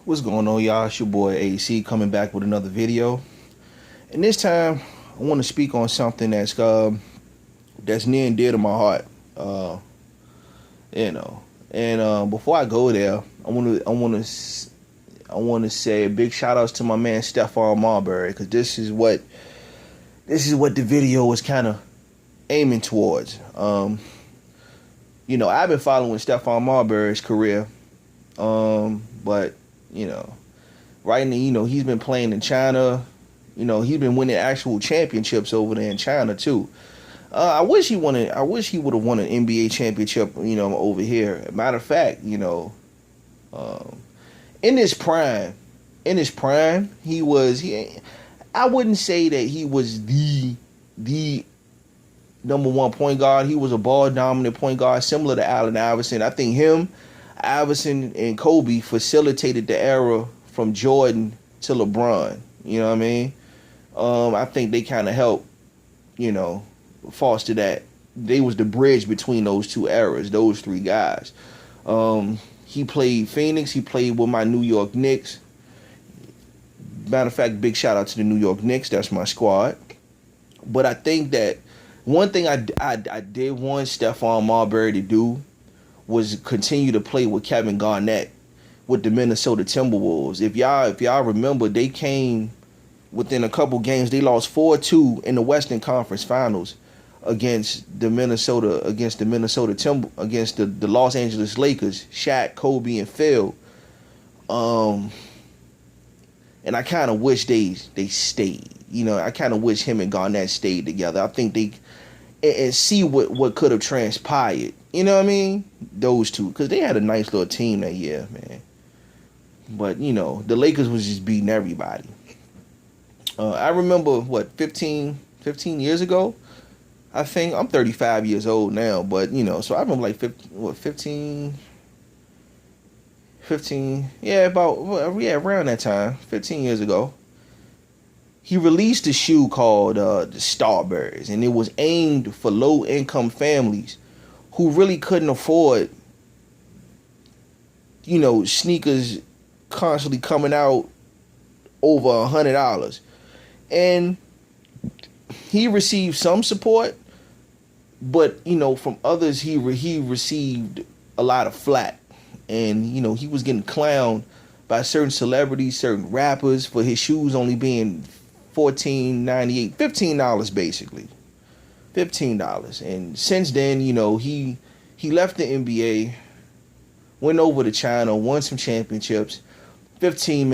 What's going on, y'all? It's your boy AC coming back with another video. And this time, I want to speak on something that's near and dear to my heart. Uh, you know, and before I go there, I want to say a big shout outs to my man Stephon Marbury, because this is what the video was kind of aiming towards. I've been following Stephon Marbury's career, but right now, he's been playing in China. He's been winning actual championships over there in China too. I wish he would have won an NBA championship. Over here. Matter of fact, in his prime, I wouldn't say that he was the number one point guard. He was a ball dominant point guard, similar to Allen Iverson. I think Iverson, and Kobe facilitated the era from Jordan to LeBron. You know what I mean? I think they kind of helped, foster that. They was the bridge between those two eras, those three guys. He played Phoenix. He played with my New York Knicks. Matter of fact, big shout out to the New York Knicks. That's my squad. But I think that one thing I did want Stephon Marbury to do was continue to play with Kevin Garnett with the Minnesota Timberwolves. If y'all remember, they came within a couple games. They lost 4-2 in the Western Conference Finals against the Los Angeles Lakers, Shaq, Kobe, and Phil. And I kind of wish they stayed. I kind of wish him and Garnett stayed together. I think they and see what could have transpired. You know what I mean? Those two, because they had a nice little team that year, man. But the Lakers was just beating everybody. I remember 15 years ago. I think I'm 35 years old now, but so I remember 15, around that time, 15 years ago. He released a shoe called the Starburst, and it was aimed for low-income families who really couldn't afford, sneakers constantly coming out over $100. And he received some support, but from others he received a lot of flack, and he was getting clowned by certain celebrities, certain rappers for his shoes only being $14.98, $15 basically, $15. And since then, he left the NBA, went over to China, won some championships. 15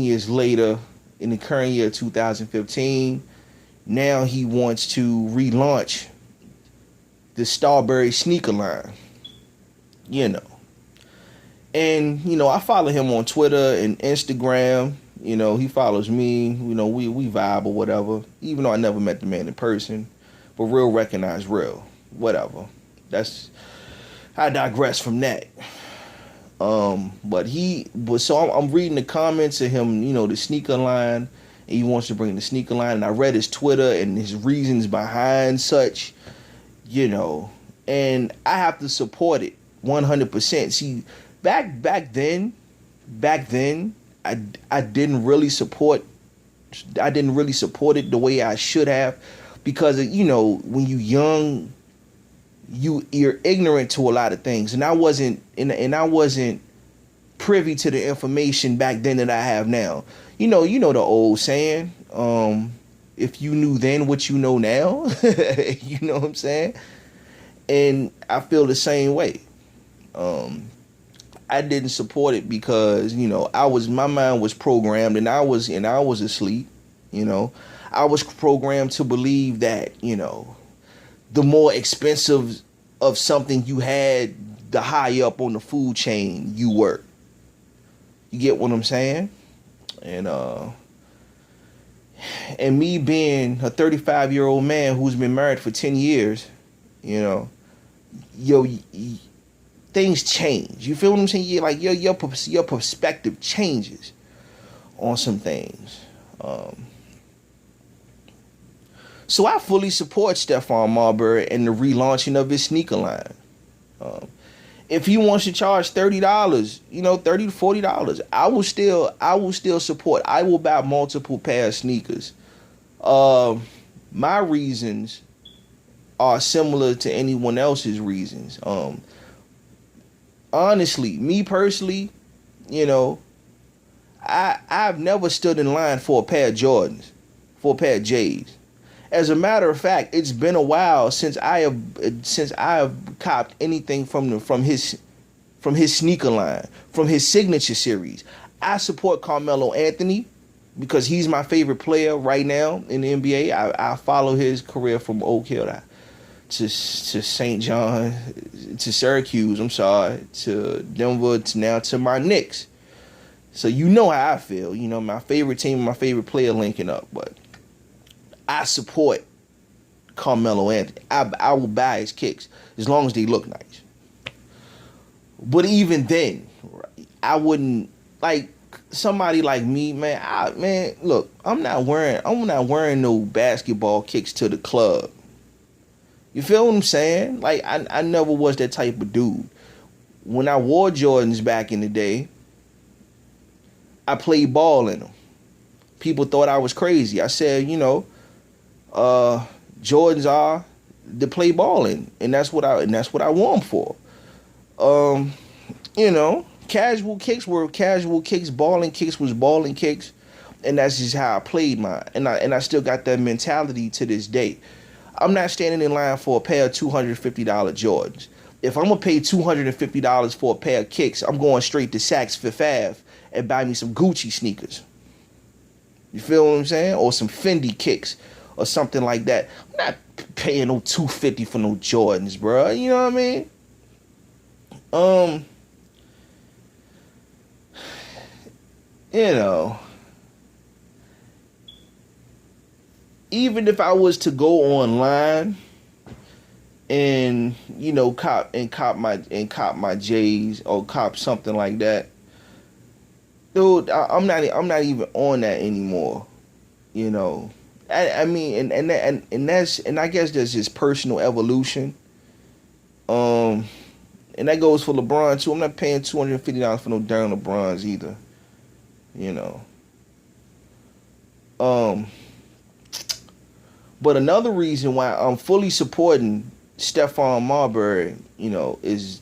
years later, in the current year 2015, now he wants to relaunch the Starbury sneaker line. And I follow him on Twitter and Instagram. He follows me. We vibe or whatever. Even though I never met the man in person, but real recognize real. Whatever. I digress from that. So I'm reading the comments of him. The sneaker line. And he wants to bring the sneaker line. And I read his Twitter and his reasons behind such. And I have to support it 100%. See, back then, I didn't really support it the way I should have, because when you're young, you're ignorant to a lot of things, and I wasn't privy to the information back then that I have now. The old saying, if you knew then what you know now. You know what I'm saying? And I feel the same way. I didn't support it because my mind was programmed, and I was asleep. I was programmed to believe that the more expensive of something you had, the higher up on the food chain you were. You get what I'm saying? And me being a 35-year-old man who's been married for 10 years, things change. You feel what I'm saying? Your perspective changes on some things. So I fully support Stephon Marbury and the relaunching of his sneaker line. If he wants to charge $30, $30 to $40, I will still support. I will buy multiple pair of sneakers. My reasons are similar to anyone else's reasons. Honestly, me personally, you know, I've never stood in line for a pair of Jordans, for a pair of J's. As a matter of fact, it's been a while since I have copped anything from his sneaker line, from his signature series. I support Carmelo Anthony because he's my favorite player right now in the NBA. I follow his career from Oak Hill to St. John, to Syracuse, to Denver, to now to my Knicks. So you know how I feel. You know, my favorite team and my favorite player linking up. But I support Carmelo Anthony. I will buy his kicks as long as they look nice. But even then, I wouldn't, like, somebody like me, man. Look, I'm not wearing no basketball kicks to the club. You feel what I'm saying? Like, I never was that type of dude. When I wore Jordans back in the day, I played ball in them. People thought I was crazy. I said, Jordans are to play ball in, and that's what I wore them for. Casual kicks were casual kicks, balling kicks was balling kicks, and that's just how I played mine. And I still got that mentality to this day. I'm not standing in line for a pair of $250 Jordans. If I'm gonna pay $250 for a pair of kicks, I'm going straight to Saks Fifth Ave and buy me some Gucci sneakers. You feel what I'm saying? Or some Fendi kicks or something like that. I'm not paying no $250 for no Jordans, bro. You know what I mean? Even if I was to go online and cop my J's or cop something like that, dude, I'm not even on that anymore. I mean, and I guess there's just personal evolution. And that goes for LeBron too. I'm not paying $250 for no darn LeBrons either. But another reason why I'm fully supporting Stephon Marbury, is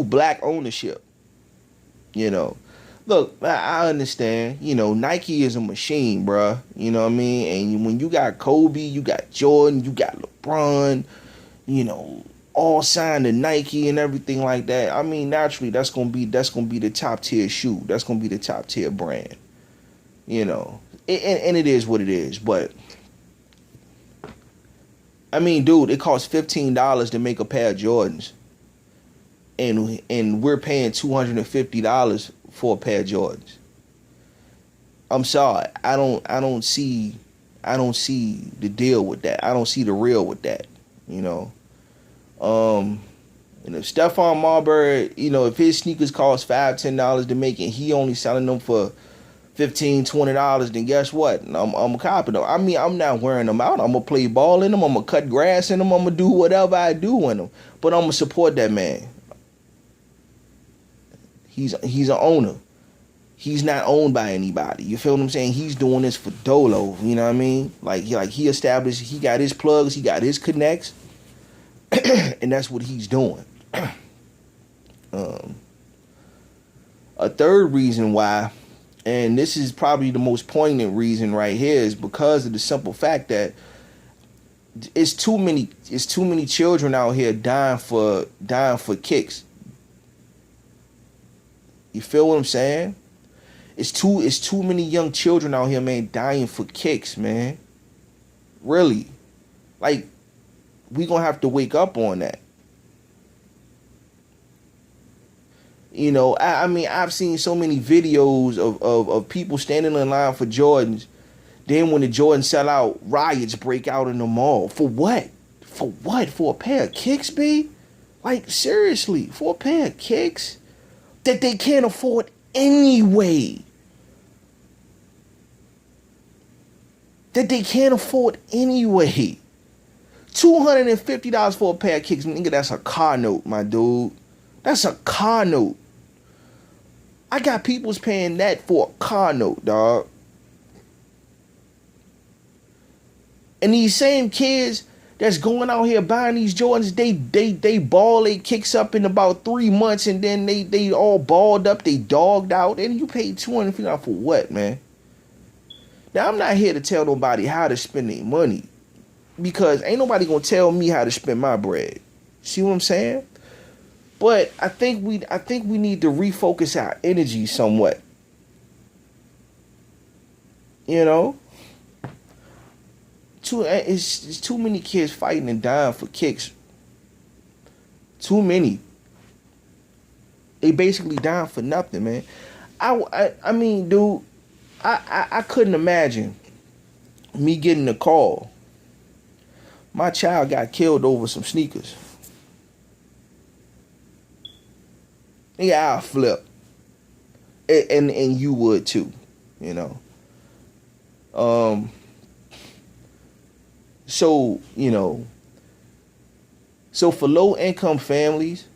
black ownership. Look, I understand, Nike is a machine, bruh. You know what I mean? And when you got Kobe, you got Jordan, you got LeBron, all signed to Nike and everything like that. I mean, naturally, that's gonna be the top tier shoe. That's gonna be the top tier brand. And it is what it is. But I mean, dude, it costs $15 to make a pair of Jordans, and we're paying $250 for a pair of Jordans. I'm sorry, I don't see the deal with that. I don't see the real with that. And if Stephon Marbury, if his sneakers cost $5-10 to make and he only selling them for $15-20, then guess what? I'm copping them. I mean, I'm not wearing them out. I'm gonna play ball in them. I'm gonna cut grass in them. I'm gonna do whatever I do in them. But I'm gonna support that man. He's an owner. He's not owned by anybody. You feel what I'm saying? He's doing this for Dolo. You know what I mean? Like he established. He got his plugs. He got his connects, and that's what he's doing. A third reason why. And this is probably the most poignant reason right here, is because of the simple fact that it's too many children out here dying for kicks. You feel what I'm saying? It's too many young children out here, man, dying for kicks, man. Really. Like, we gonna have to wake up on that. I mean, I've seen so many videos of people standing in line for Jordans. Then when the Jordans sell out, riots break out in the mall. For what? For what? For a pair of kicks, B? Like, seriously, for a pair of kicks that they can't afford anyway. $250 for a pair of kicks, nigga, that's a car note, my dude. That's a car note. I got people's paying that for a car note, dog. And these same kids that's going out here buying these Jordans, they ball they kicks up in about 3 months, and then they all balled up, they dogged out, and you paid $250 for what, man? Now, I'm not here to tell nobody how to spend their money, because ain't nobody gonna tell me how to spend my bread. See what I'm saying? But I think we need to refocus our energy somewhat. You know? It's too many kids fighting and dying for kicks. Too many. They basically dying for nothing, man. I mean, dude, I couldn't imagine me getting a call. My child got killed over some sneakers. Yeah, I'll flip. And you would too, you know. So, you know, so for low income families,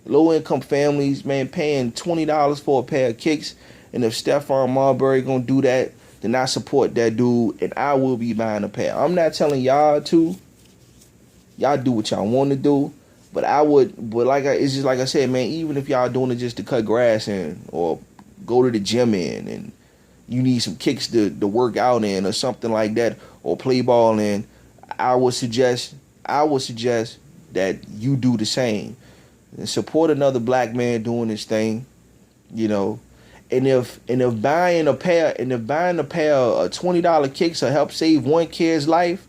man, paying $20 for a pair of kicks, and if Stephon Marbury gonna do that, then I support that dude, and I will be buying a pair. I'm not telling y'all to. Y'all do what y'all want to do, but I would. But it's just like I said, man. Even if y'all doing it just to cut grass in, or go to the gym in, and you need some kicks to work out in, or something like that, or play ball in, I would suggest that you do the same and support another black man doing this thing, you know. And if buying a pair of $20 kicks will help save one kid's life,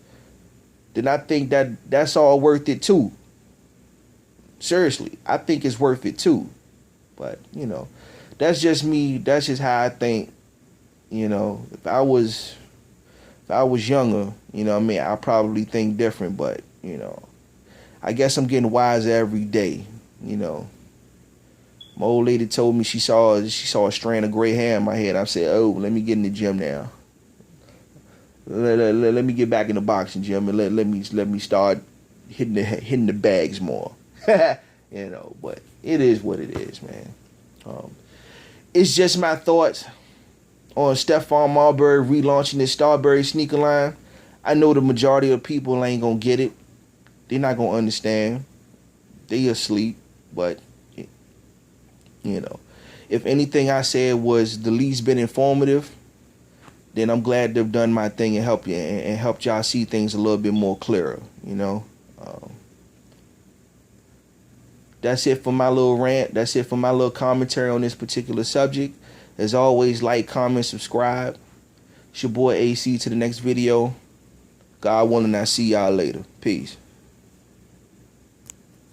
then I think that's all worth it too. Seriously, I think it's worth it too. But, you know, that's just me. That's just how I think. You know, if I was younger, you know what I mean, I probably think different, but, you know, I guess I'm getting wiser every day, you know. My old lady told me she saw a strand of gray hair in my head. I said, "Oh, let me get in the gym now. Let me get back in the boxing gym, and let me start hitting the bags more." You know, but it is what it is, man. It's just my thoughts on Stephon Marbury relaunching his Starbury sneaker line. I know the majority of people ain't gonna get it. They're not gonna understand. They asleep, but you know, if anything I said was the least bit informative, then I'm glad they've done my thing and helped y'all see things a little bit more clearer, you know. That's it for my little rant. That's it for my little commentary on this particular subject. As always, like, comment, subscribe. It's your boy AC. To the next video. God willing, I see y'all later. Peace.